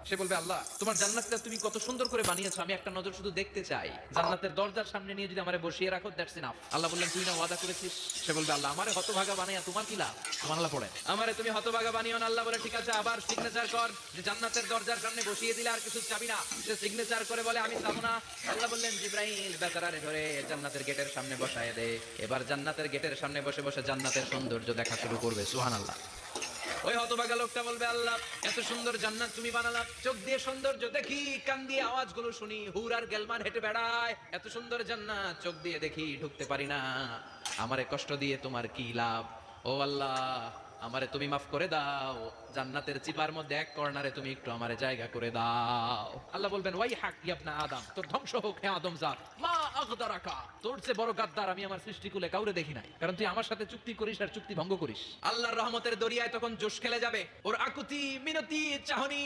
সে বলবে আল্লাহ তোমার জান্নাতটা তুমি কত সুন্দর করে বানিয়েছো, আমি একটা নজর শুধু দেখতে চাই। জান্নাতের দরজার সামনে নিয়ে যদি আমারে বসিয়ে রাখো, দ্যাটস ইনাফ। আল্লাহ বললেন তুই না ওয়াদা করেছিস। সে বলবে আল্লাহ আমারে হতভাগা বানাইয়া তোমার কি লাভ? সুবহানাল্লাহ পড়ে, আমারে তুমি হতভাগা বানিও না। আল্লাহ বলে ঠিক আছে, আবার সিগনেচার কর যে জান্নাতের দরজার সামনে বসিয়ে দিলে আর কিছু চাবি না। সে সিগনেচার করে বলে আমি চাবো না। আল্লাহ বললেন জিবরাইল বেচারারে ধরে জান্নাতের গেটের সামনে বসায় দে। এবার জান্নাতের গেটের সামনে বসে বসে জান্নাতের সৌন্দর্য দেখা শুরু করবে। সুবহানাল্লাহ। ওই হতভাগা লোকটা বলবে আল্লাহ এত সুন্দর জান্নাত তুমি বানালা, চোখ দিয়ে সৌন্দর্য দেখি, কান দিয়ে আওয়াজগুলো শুনি, হুর আর গেলমান হেঁটে বেড়ায়, এত সুন্দর জান্নাত চোখ দিয়ে দেখি ঢুকতে পারি না, আমারে কষ্ট দিয়ে তোমার কি লাভ? ও আল্লাহ আমারে তুমি মাফ করে দাও, জান্নাতের চিপার মধ্যে এক কর্নারে তুমি একটু আমারে জায়গা করে দাও। আল্লাহ বলবেন ওয়াই হাক ইবনা আদম, তোর ধ্বংস হোক হে আদম জাত, মা আগদারাকা, তোর চেয়ে বড় গাদ্দার আমি আমার সৃষ্টিকুলে কাউরে দেখি নাই, কারণ তুই আমার সাথে চুক্তি করিস আর চুক্তি ভঙ্গ করিস। আল্লাহর রহমতের দরিয়ায় তখন জোশ খেলে যাবে, ওর আকুতি মিনতি চাহনি